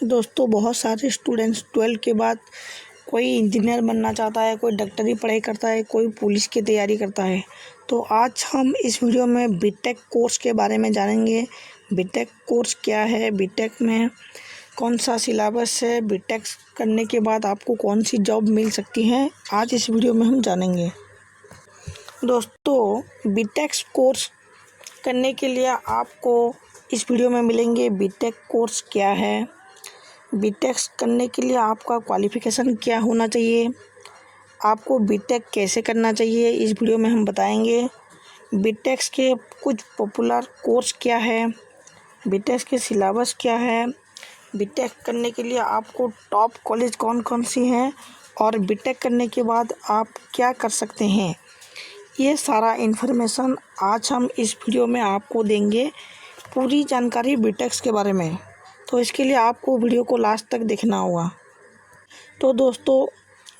दोस्तों, बहुत सारे स्टूडेंट्स 12 के बाद कोई इंजीनियर बनना चाहता है, कोई डॉक्टरी पढ़ाई करता है, कोई पुलिस की तैयारी करता है। तो आज हम इस वीडियो में बीटेक कोर्स के बारे में जानेंगे। बीटेक कोर्स क्या है, बीटेक में कौन सा सिलेबस है, बीटेक करने के बाद आपको कौन सी जॉब मिल सकती है, आज इस वीडियो में हम जानेंगे। दोस्तों, बीटेक कोर्स करने के लिए आपको इस वीडियो में मिलेंगे बीटेक कोर्स क्या है, बीटेक करने के लिए आपका क्वालिफ़िकेशन क्या होना चाहिए, आपको बीटेक कैसे करना चाहिए, इस वीडियो में हम बताएंगे। बीटेक के कुछ पॉपुलर कोर्स क्या है, बीटेक के सिलेबस क्या है, बीटेक करने के लिए आपको टॉप कॉलेज कौन कौन सी हैं और बीटेक करने के बाद आप क्या कर सकते हैं, ये सारा इन्फॉर्मेशन आज हम इस वीडियो में आपको देंगे। पूरी जानकारी बीटेक के बारे में, तो इसके लिए आपको वीडियो को लास्ट तक देखना होगा। तो दोस्तों,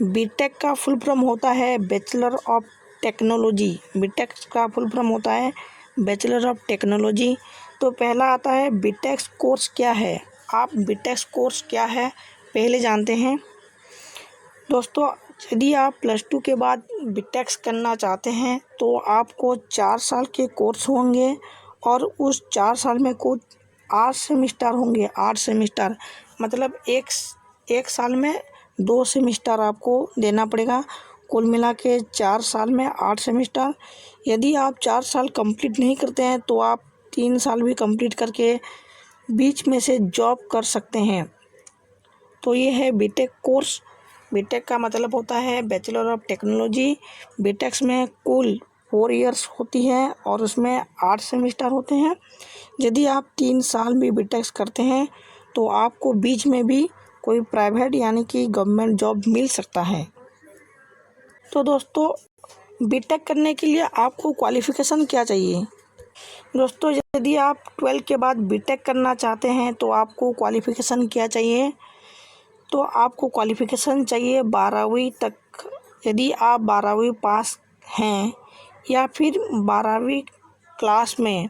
बीटेक का फुल फॉर्म होता है बैचलर ऑफ टेक्नोलॉजी। बीटेक का फुल फॉर्म होता है बैचलर ऑफ टेक्नोलॉजी। तो पहला आता है बीटेक कोर्स क्या है। आप बीटेक कोर्स क्या है पहले जानते हैं। दोस्तों, यदि आप +2 के बाद बीटेक करना चाहते हैं तो आपको 4 साल के कोर्स होंगे और उस 4 साल में कुछ 8 सेमिस्टर होंगे। 8 सेमिस्टर मतलब एक साल में 2 सेमिस्टर आपको देना पड़ेगा। कुल मिला के 4 साल में 8 सेमिस्टर। यदि आप 4 साल कंप्लीट नहीं करते हैं तो आप 3 साल भी कंप्लीट करके बीच में से जॉब कर सकते हैं। तो ये है बीटेक कोर्स। बीटेक का मतलब होता है बैचलर ऑफ टेक्नोलॉजी। बीटेक में कुल 4 इयर्स होती है और उसमें 8 सेमिस्टर होते हैं। यदि आप 3 साल भी बीटेक करते हैं तो आपको बीच में भी कोई प्राइवेट यानी कि गवर्नमेंट जॉब मिल सकता है। तो दोस्तों, बीटेक करने के लिए आपको क्वालिफ़िकेशन क्या चाहिए। दोस्तों, यदि आप 12 के बाद बीटेक करना चाहते हैं तो आपको क्वालिफ़िकेशन क्या चाहिए। तो आपको क्वालिफ़िकेशन चाहिए 12वीं तक। यदि आप 12वीं पास हैं या फिर 12वीं क्लास में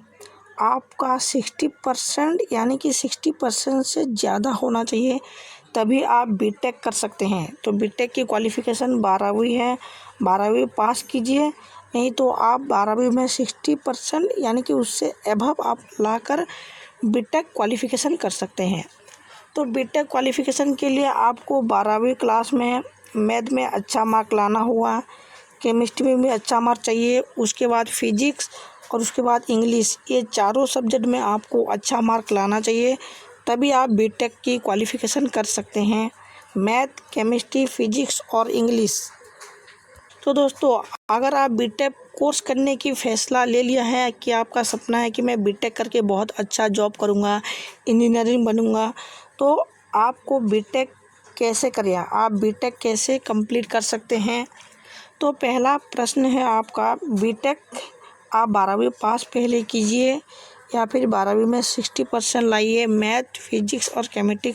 आपका 60% यानी कि 60% से ज़्यादा होना चाहिए, तभी आप बीटेक कर सकते हैं। तो बीटेक की क्वालिफ़िकेशन 12वीं है, 12वीं पास कीजिए। नहीं तो आप 12वीं में 60% यानी कि उससे अबव आप लाकर बीटेक क्वालिफ़िकेशन कर सकते हैं। तो बीटेक क्वालिफ़िकेशन के लिए आपको 12वीं क्लास में मैथ में अच्छा मार्क लाना होगा, केमिस्ट्री में भी अच्छा मार्क चाहिए, उसके बाद फिजिक्स और उसके बाद इंग्लिश, ये चारों सब्जेक्ट में आपको अच्छा मार्क लाना चाहिए, तभी आप बीटेक की क्वालिफ़िकेशन कर सकते हैं। मैथ, केमिस्ट्री, फिजिक्स और इंग्लिश। तो दोस्तों, अगर आप बीटेक कोर्स करने की फ़ैसला ले लिया है कि आपका सपना है कि मैं बीटेक करके बहुत अच्छा जॉब करूँगा, इंजीनियरिंग बनूँगा, तो आपको बीटेक कैसे करें, आप बीटेक कैसे कंप्लीट कर सकते हैं। तो पहला प्रश्न है आपका, बीटेक आप 12वीं पास पहले कीजिए या फिर 12वीं में 60% लाइए। मैथ, फिजिक्स और केमिस्ट्री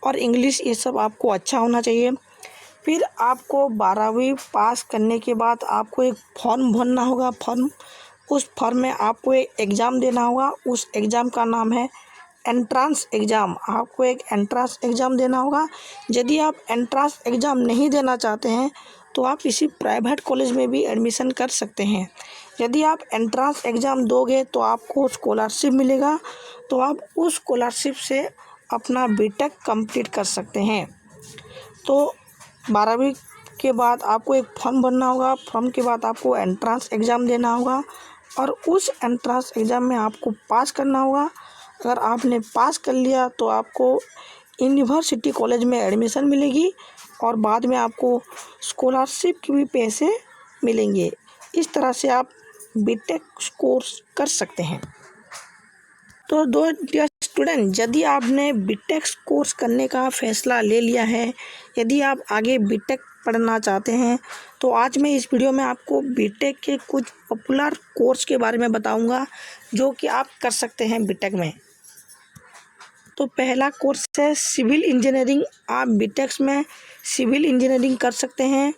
और इंग्लिश ये सब आपको अच्छा होना चाहिए। फिर आपको 12वीं पास करने के बाद आपको एक फॉर्म भरना होगा। उस फॉर्म में आपको एक एग्ज़ाम देना होगा। उस एग्ज़ाम का नाम है एंट्रेंस एग्ज़ाम। आपको एक एंट्रेंस एग्ज़ाम देना होगा। यदि आप एंट्रेंस एग्ज़ाम नहीं देना चाहते हैं तो आप किसी प्राइवेट कॉलेज में भी एडमिशन कर सकते हैं। यदि आप एंट्रेंस एग्ज़ाम दोगे तो आपको स्कॉलरशिप मिलेगा, तो आप उस स्कॉलरशिप से अपना बीटेक कंप्लीट कर सकते हैं। तो 12वीं के बाद आपको एक फॉर्म भरना होगा। फॉर्म के बाद आपको एंट्रेंस एग्ज़ाम देना होगा और उस एंट्रेंस एग्ज़ाम में आपको पास करना होगा। अगर आपने पास कर लिया तो आपको यूनिवर्सिटी कॉलेज में एडमिशन मिलेगी और बाद में आपको स्कॉलरशिप के भी पैसे मिलेंगे। इस तरह से आप बीटेक कोर्स कर सकते हैं। तो डियर स्टूडेंट, यदि आपने बीटेक कोर्स करने का फ़ैसला ले लिया है, यदि आप आगे बीटेक पढ़ना चाहते हैं, तो आज मैं इस वीडियो में आपको बीटेक के कुछ पॉपुलर कोर्स के बारे में बताऊंगा जो कि आप कर सकते हैं बीटेक में। तो पहला कोर्स है सिविल इंजीनियरिंग। आप बीटेक में सिविल इंजीनियरिंग कर सकते हैं।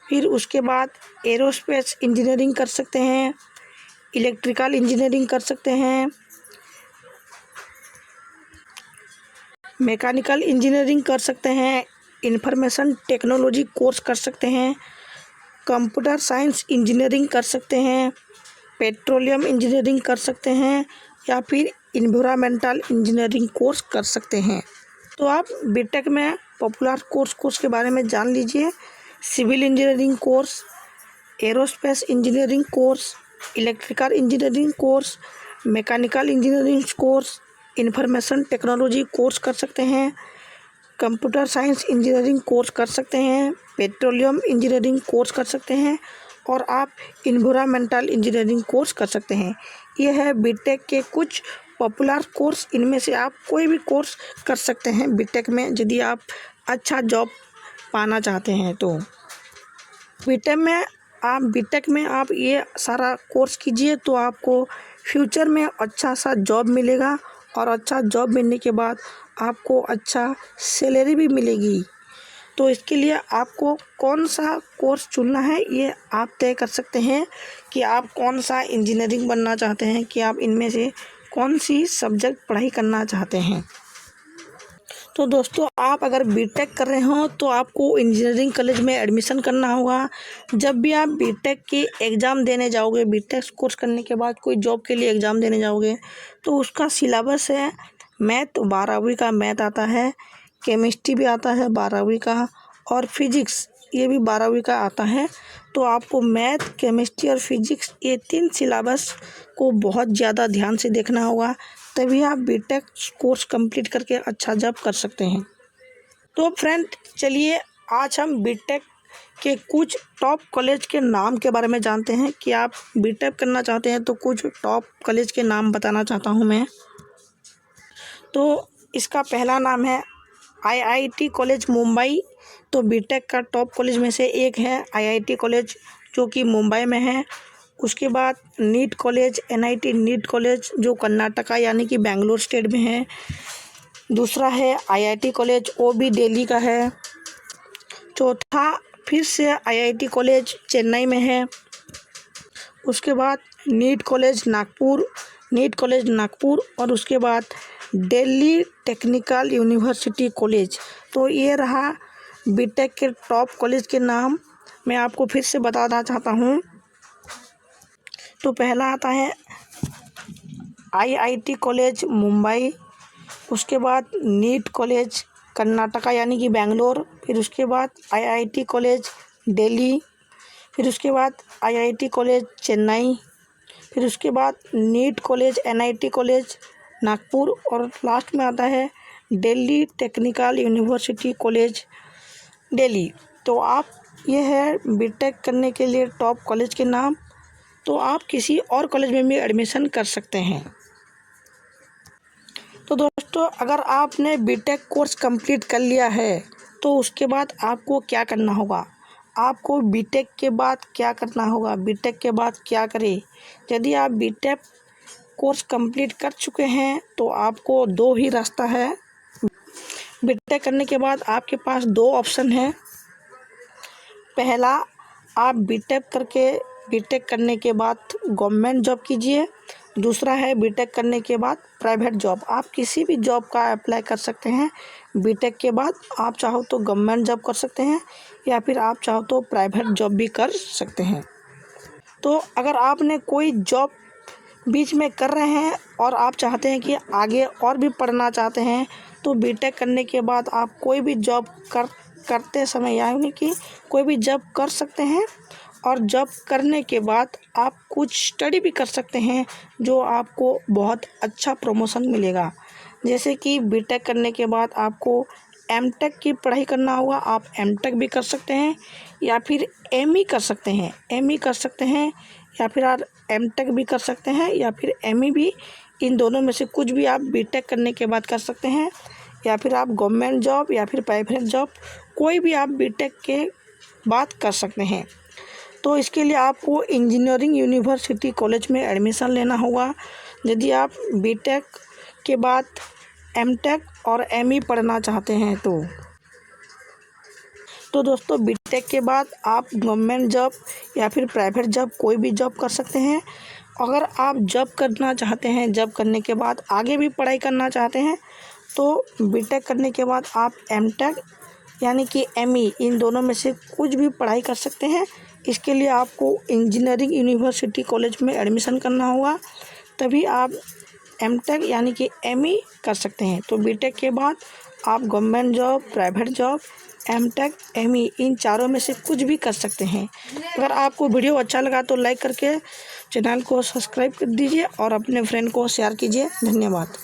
फिर उसके बाद एरोस्पेस इंजीनियरिंग कर सकते हैं, इलेक्ट्रिकल इंजीनियरिंग कर सकते हैं, मैकेनिकल इंजीनियरिंग कर सकते हैं, इंफॉर्मेशन टेक्नोलॉजी कोर्स कर सकते हैं, कंप्यूटर साइंस इंजीनियरिंग कर सकते हैं, पेट्रोलियम इंजीनियरिंग कर सकते हैं या फिर इन्वायरमेंटल इंजीनियरिंग कोर्स कर सकते हैं। तो आप बीटेक में पॉपुलर कोर्स के बारे में जान लीजिए। Civil engineering course, aerospace engineering course, electrical engineering course, mechanical engineering course, information technology course कर सकते हैं, कंप्यूटर साइंस इंजीनियरिंग कोर्स कर सकते हैं, पेट्रोलियम इंजीनियरिंग कोर्स कर सकते हैं और आप इन्वायरमेंटल इंजीनियरिंग कोर्स कर सकते हैं। ये है बीटेक के कुछ पॉपुलर कोर्स। इनमें से आप कोई भी कोर्स कर सकते हैं बीटेक में, यदि आप अच्छा जॉब पाना चाहते हैं तो। बीटेक में आप ये सारा कोर्स कीजिए तो आपको फ्यूचर में अच्छा सा जॉब मिलेगा और अच्छा जॉब मिलने के बाद आपको अच्छा सैलरी भी मिलेगी। तो इसके लिए आपको कौन सा कोर्स चुनना है ये आप तय कर सकते हैं कि आप कौन सा इंजीनियरिंग बनना चाहते हैं, कि आप इनमें से कौन सी सब्जेक्ट पढ़ाई करना चाहते हैं। तो दोस्तों, आप अगर बीटेक कर रहे हो तो आपको इंजीनियरिंग कॉलेज में एडमिशन करना होगा। जब भी आप बीटेक की एग्ज़ाम देने जाओगे, बीटेक कोर्स करने के बाद कोई जॉब के लिए एग्ज़ाम देने जाओगे तो उसका सिलेबस है मैथ, 12वीं का मैथ आता है, केमिस्ट्री भी आता है 12वीं का और फिजिक्स ये भी 12वीं का आता है। तो आपको मैथ, केमिस्ट्री और फिजिक्स ये 3 सिलेबस को बहुत ज़्यादा ध्यान से देखना होगा, तभी आप बीटेक कोर्स कंप्लीट करके अच्छा जॉब कर सकते हैं। तो फ्रेंड, चलिए आज हम बीटेक के कुछ टॉप कॉलेज के नाम के बारे में जानते हैं कि आप बीटेक करना चाहते हैं तो कुछ टॉप कॉलेज के नाम बताना चाहता हूं मैं। तो इसका पहला नाम है आईआईटी कॉलेज मुंबई। तो बीटेक का टॉप कॉलेज में से एक है आईआईटी कॉलेज, जो कि मुंबई में है। उसके बाद NIT college, NIT NIT college, जो कर्नाटका यानी कि बेंगलोर स्टेट में है। दूसरा है आईआईटी कॉलेज, वो भी दिल्ली का है। चौथा फिर से आईआईटी कॉलेज चेन्नई में है। उसके बाद नीट कॉलेज नागपुर और उसके बाद दिल्ली टेक्निकल यूनिवर्सिटी कॉलेज। तो ये रहा बीटेक के टॉप कॉलेज के नाम। मैं आपको फिर से बताना चाहता हूँ। तो पहला आता है आईआईटी कॉलेज मुंबई, उसके बाद नीट कॉलेज कर्नाटका यानी कि बेंगलोर, फिर उसके बाद आईआईटी कॉलेज दिल्ली, फिर उसके बाद आईआईटी कॉलेज चेन्नई, फिर उसके बाद NIT college NIT college Nagpur और लास्ट में आता है Delhi technical university college Delhi. तो आप ये है बीटेक करने के लिए टॉप कॉलेज के नाम। तो आप किसी और कॉलेज में भी एडमिशन कर सकते हैं। तो दोस्तों, अगर आपने बीटेक कोर्स कंप्लीट कर लिया है तो उसके बाद आपको क्या करना होगा, आपको बीटेक के बाद क्या करना होगा, बीटेक के बाद क्या करें। यदि आप बीटेक कोर्स कंप्लीट कर चुके हैं तो आपको 2 ही रास्ता है। बीटेक करने के बाद आपके पास 2 ऑप्शन हैं। पहला, आप बीटेक करने के बाद गवर्नमेंट जॉब कीजिए। दूसरा है बीटेक करने के बाद प्राइवेट जॉब। आप किसी भी जॉब का अप्लाई कर सकते हैं बीटेक के बाद। आप चाहो तो गवर्नमेंट जॉब कर सकते हैं या फिर आप चाहो तो प्राइवेट जॉब भी कर सकते हैं। तो अगर आपने कोई जॉब बीच में कर रहे हैं और आप चाहते हैं कि आगे और भी पढ़ना चाहते हैं तो बीटेक करने के बाद आप कोई भी जॉब करते समय यानी कि कोई भी जॉब कर सकते हैं और जॉब करने के बाद आप कुछ स्टडी भी कर सकते हैं जो आपको बहुत अच्छा प्रमोशन मिलेगा। जैसे कि बीटेक करने के बाद आपको एमटेक की पढ़ाई करना होगा, आप एमटेक भी कर सकते हैं या फिर एमई कर सकते हैं या फिर आप एमटेक भी कर सकते हैं या फिर एमई भी। इन दोनों में से कुछ भी आप बीटेक करने के बाद कर सकते हैं या फिर आप गवर्नमेंट जॉब या फिर प्राइवेट जॉब कोई भी आप बीटेक के बाद कर सकते हैं। तो इसके लिए आपको इंजीनियरिंग यूनिवर्सिटी कॉलेज में एडमिशन लेना होगा यदि आप बीटेक के बाद एमटेक और एमई पढ़ना चाहते हैं तो दोस्तों, बीटेक के बाद आप गवर्नमेंट जॉब या फिर प्राइवेट जॉब कोई भी जॉब कर सकते हैं। अगर आप जॉब करना चाहते हैं, जॉब करने के बाद आगे भी पढ़ाई करना चाहते हैं तो बीटेक करने के बाद आप एमटेक यानी कि एमई इन दोनों में से कुछ भी पढ़ाई कर सकते हैं। इसके लिए आपको इंजीनियरिंग यूनिवर्सिटी कॉलेज में एडमिशन करना होगा, तभी आप एमटेक यानी कि एमई कर सकते हैं। तो बीटेक के बाद आप government job, private job, MTech, ME इन चारों में से कुछ भी कर सकते हैं। अगर आपको वीडियो अच्छा लगा तो लाइक करके चैनल को सब्सक्राइब कर दीजिए और अपने फ्रेंड को शेयर कीजिए। धन्यवाद।